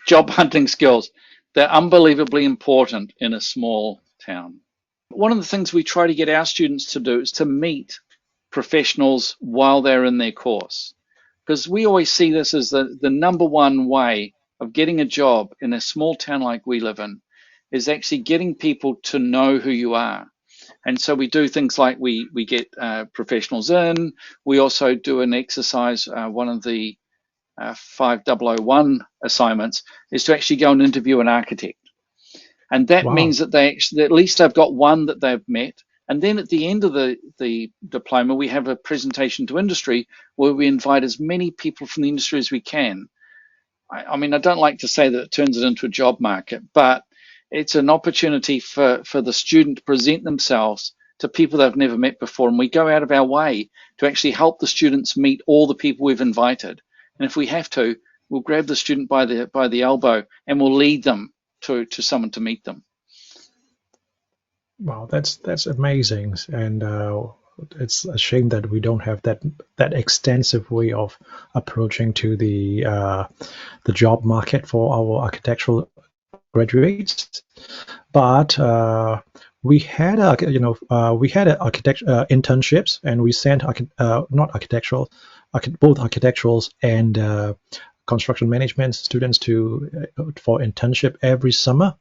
job hunting skills. They're unbelievably important in a small town. One of the things we try to get our students to do is to meet professionals while they're in their course. Because we always see this as the number one way of getting a job in a small town like we live in is actually getting people to know who you are. And so we do things like we get professionals in. We also do an exercise. One of the 5001 assignments is to actually go and interview an architect. And that Wow. means that they actually, at least they've got one that they've met. And then at the end of the diploma, we have a presentation to industry where we invite as many people from the industry as we can. I mean, I don't like to say that it turns it into a job market, but it's an opportunity for the student to present themselves to people they've never met before. And we go out of our way to actually help the students meet all the people we've invited. And if we have to, we'll grab the student by the elbow and we'll lead them to someone to meet them. Wow, that's amazing, and it's a shame that we don't have that extensive way of approaching to the job market for our architectural graduates. But we had we had architect internships, and we sent not architectural, both architecturals and construction management students to for internship every summer.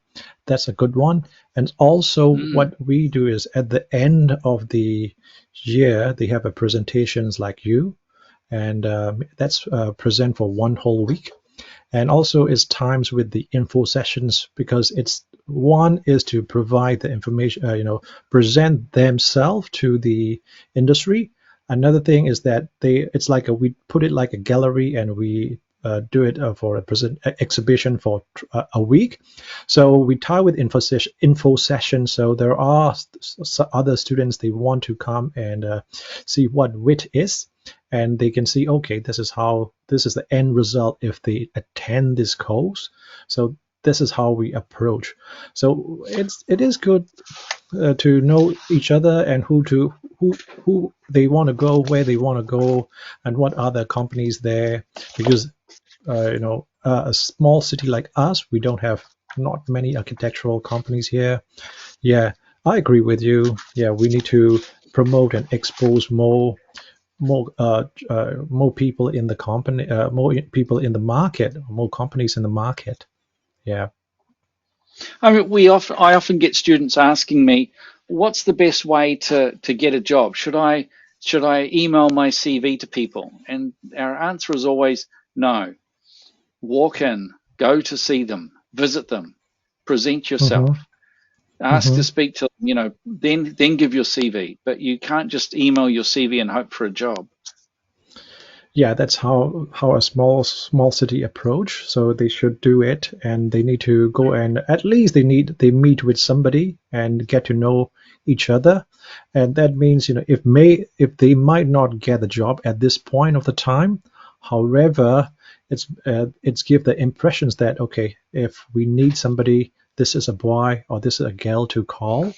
That's a good one. And also, Mm, what we do is at the end of the year, they have a presentations like you, and that's present for one whole week. And also, it's times with the info sessions because it's one is to provide the information, present themselves to the industry. Another thing is that it's like we put it like a gallery, and we do it for a present exhibition for a week. So we tie with info session. So there are other students, they want to come and see what WIT is, and they can see, okay, this is the end result if they attend this course. So this is how we approach. So it is good to know each other, and who they want to go, where they want to go, and what are the companies there. Because a small city like us, we don't have not many architectural companies here. Yeah, I agree with you. Yeah, we need to promote and expose more people in the company, more people in the market, more companies in the market. Yeah. I mean, I often get students asking me, "What's the best way to get a job? Should I email my CV to people?" And our answer is always no. Walk in, go to see them, visit them, present Mm-hmm. yourself, ask Mm-hmm. to speak to them. Then give your CV. But you can't just email your CV and hope for a job. Yeah, that's how a small city approach. So they should do it, and they need to go, and at least they meet with somebody and get to know each other. And that means, if they might not get the job at this point of the time, however, it's give the impressions that, okay, if we need somebody, this is a boy or this is a girl to call.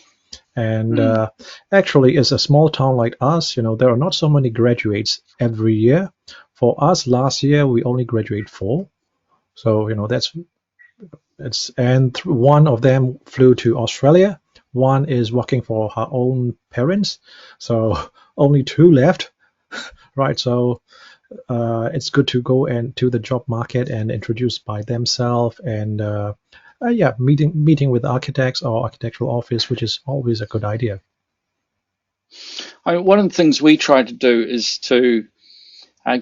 And Mm. actually, as a small town like us, there are not so many graduates every year. For us, last year we only graduate four. So that's it's and one of them flew to Australia. One is working for her own parents. So only two left, right? So it's good to go and to the job market and introduce by themselves, and yeah, meeting with architects or architectural office, which is always a good idea. One of the things we try to do is to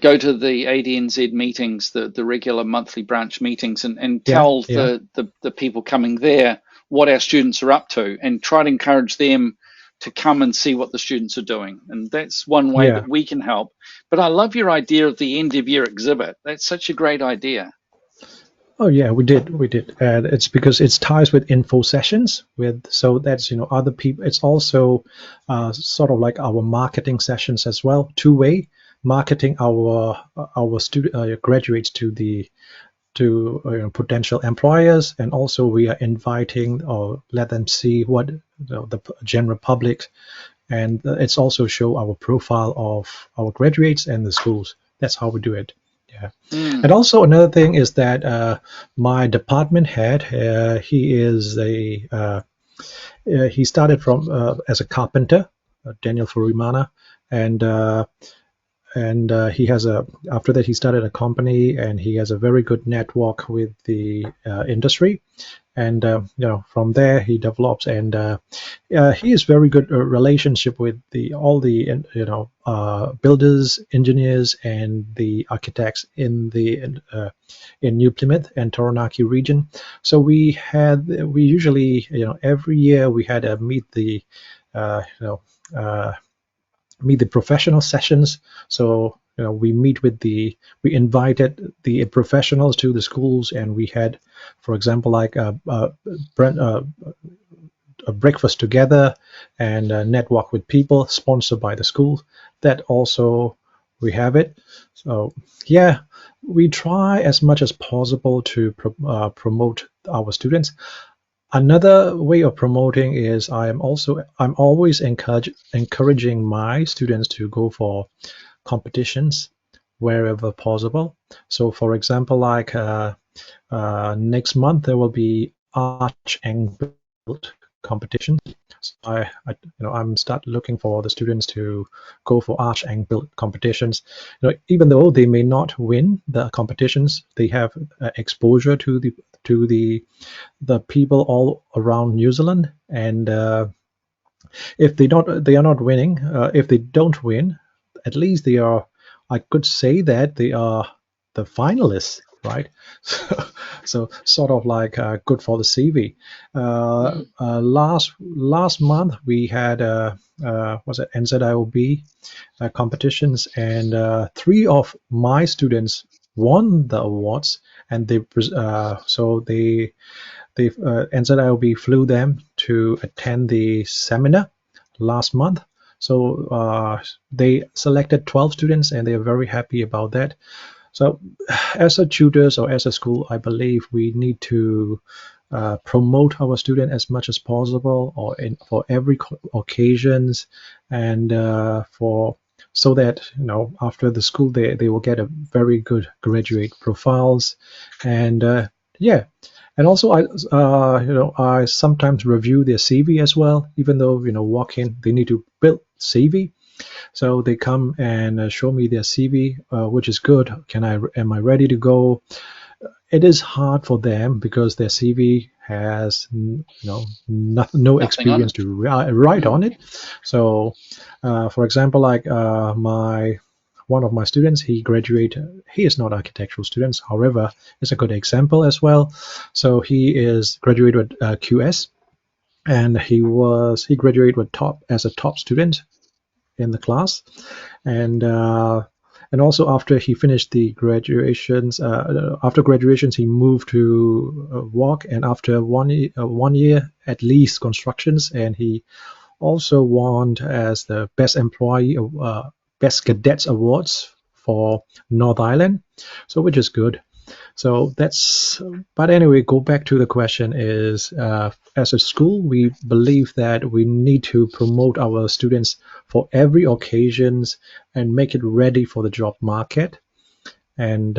go to the ADNZ meetings, the regular monthly branch meetings, and Yeah, tell yeah, the people coming there what our students are up to and try to encourage them to come and see what the students are doing. And that's one way yeah. that we can help. But I love your idea of the end of year exhibit. That's such a great idea. Oh yeah, we did, and it's because it's ties with info sessions with, so that's other people. It's also sort of like our marketing sessions as well, two-way marketing our student graduates to the to potential employers, and also we are inviting or let them see what the general public, and it's also show our profile of our graduates and the schools. That's how we do it. Yeah. And Mm. also another thing is that my department head, he is he started from as a carpenter, Daniel Furimana, and he has a after that he started a company, and he has a very good network with the industry, and from there he develops, and he is very good relationship with the all the builders, engineers, and the architects in New Plymouth and Taranaki region. So we usually every year we had a uh, you know uh, meet the professional sessions. So we invited the professionals to the schools, and we had, for example, like a breakfast together, and network with people sponsored by the school. That also we have it. So yeah, we try as much as possible to promote our students. Another way of promoting is I'm always encouraging my students to go for competitions wherever possible. So, for example, like next month there will be arch and build competition. So I'm start looking for the students to go for arch and build competitions. Even though they may not win the competitions, they have exposure to the people all around New Zealand, and if they are not winning. If they don't win, at least they are. I could say that they are the finalists, right? So sort of like good for the CV. Mm. Last month we had was it NZIOB competitions, and three of my students won the awards, and they NZIOB flew them to attend the seminar last month. So they selected 12 students, and they are very happy about that. So, as a tutors or as a school, I believe we need to promote our student as much as possible, or for every occasions, and for so that after the school they will get a very good graduate profiles, and yeah, and also I sometimes review their CV as well, even though walk in they need to build CV. So they come and show me their CV, which is good. Am I ready to go? It is hard for them because their CV has no Nothing on experience it. to write Mm. on it. So, for example, like my one of my students, he graduated. He is not architectural students, however, it's a good example as well. So he is graduated with QS, and he graduated with top as a top student in the class, and also after he finished the graduations, after graduations he moved to work, and after 1 year at least constructions, and he also won as the best employee, best cadets awards for North Island, so which is good. So that's, but anyway, go back to the question is, as a school, we believe that we need to promote our students for every occasions and make it ready for the job market. And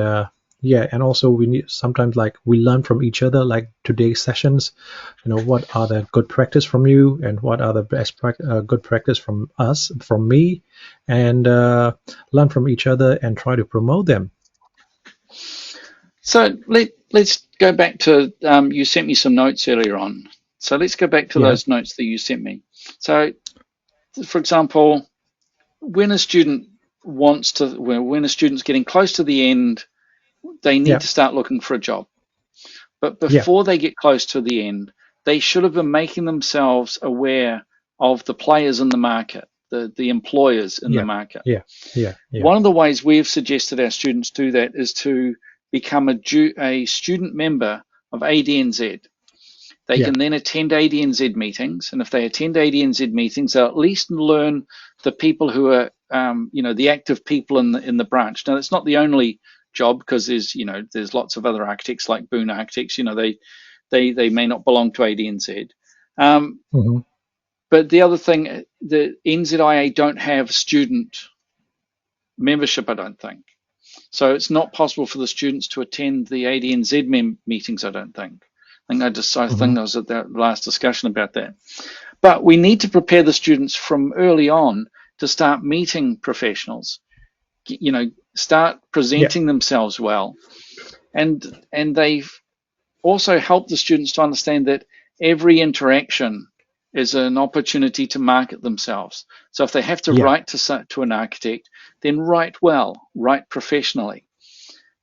yeah, and also we need sometimes like we learn from each other, like today's sessions, what are the good practice from you, and what are the good practice from us, from me, and learn from each other and try to promote them. So let's go back to you sent me some notes earlier on. So let's go back to Yeah, those notes that you sent me. So, for example, when a student when a student's getting close to the end, they need yeah, to start looking for a job. But yeah, before they get close to the end, they should have been making themselves aware of the players in the market, the employers in the yeah, market. yeah, yeah, yeah, One of the ways we've suggested our students do that is to become a student member of ADNZ. They yeah, can then attend ADNZ meetings, and if they attend ADNZ meetings, they'll at least learn the people who are, the active people in the branch. Now, it's not the only job, because there's lots of other architects like Boone Architects. They may not belong to ADNZ. Um, hmm, but the other thing, the NZIA don't have student membership, I don't think. So it's not possible for the students to attend the ADNZ meetings, I don't think. I think I was at that last discussion about that. But we need to prepare the students from early on to start meeting professionals, start presenting themselves well. And they've also helped the students to understand that every interaction is an opportunity to market themselves. So if they have to write to an architect, then write well, write professionally.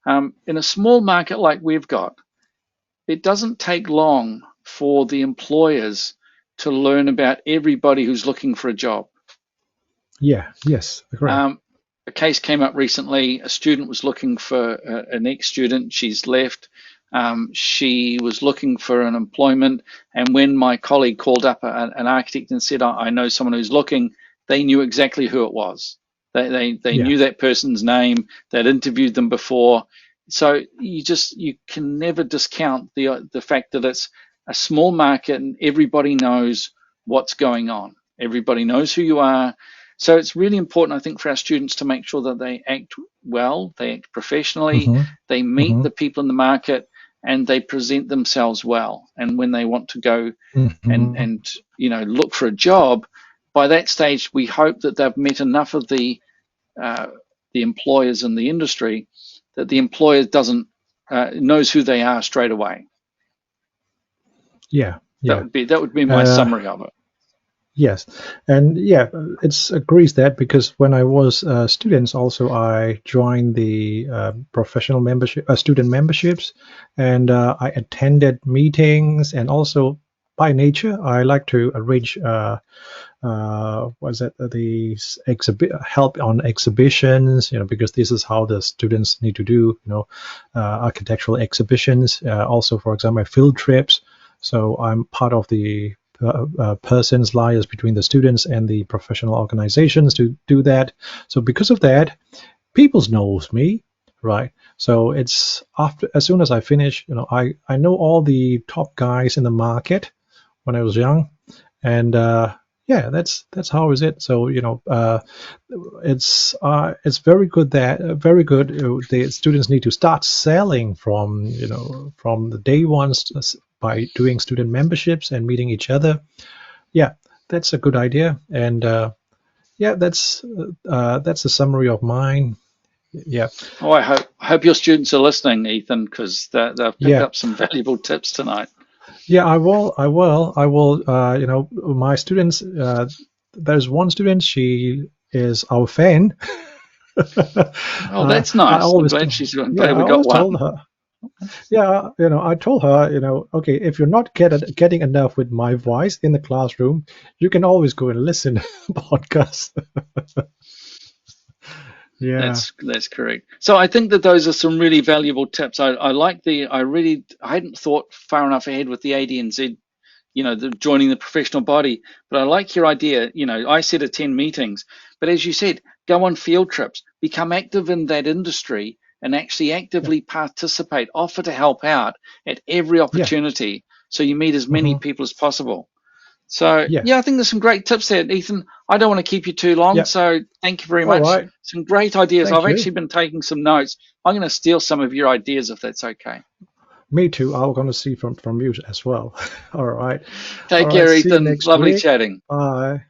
In a small market like we've got, it doesn't take long for the employers to learn about everybody who's looking for a job. Yes, agree. A case came up recently. A student was looking for an ex-student. She's left. She was looking for an employment, and when my colleague called up an architect and said, I know someone who's looking, they knew exactly who it was. They knew that person's name. They'd interviewed them before. So you can never discount the fact that it's a small market and everybody knows what's going on. Everybody knows who you are. So it's really important, I think, for our students to make sure that they act well, they act professionally, they meet the people in the market, and they present themselves well. And when they want to go and look for a job, by that stage, we hope that they've met enough of the employers in the industry that the employer knows who they are straight away. That would be my summary of it. Yes, and it agrees that, because when I was students, also I joined the professional membership, student memberships, and I attended meetings, and also by nature I like to arrange help on exhibitions, because this is how the students need to do, architectural exhibitions. Also, for example, field trips. So I'm part of the persons liaise between the students and the professional organizations to do that. So because of that, people knows me, right? So it's as soon as I finish, I know all the top guys in the market when I was young, and that's how is it. So it's very good the students need to start selling from the day ones by doing student memberships and meeting each other. That's a good idea, and that's a summary of mine. I hope your students are listening, Ethan, because they've picked up some valuable tips tonight. I will. My students, there's one student, she is our fan. That's nice. I'm glad we got one. Told her. I told her, okay, if you're not getting enough with my voice in the classroom, you can always go and listen to podcasts. That's correct. So I think that those are some really valuable tips. I hadn't thought far enough ahead with the ADNZ, joining the professional body, but I like your idea. I said attend meetings, but as you said, go on field trips, become active in that industry, and actually actively participate, offer to help out at every opportunity, so you meet as many people as possible. So I think there's some great tips there, Ethan. I don't want to keep you too long, so thank you very much. Right. Some great ideas. I've actually been taking some notes. I'm going to steal some of your ideas if that's okay. Me too. I'm going to see from you as well. All right. Take care, Ethan. Lovely chatting. Bye.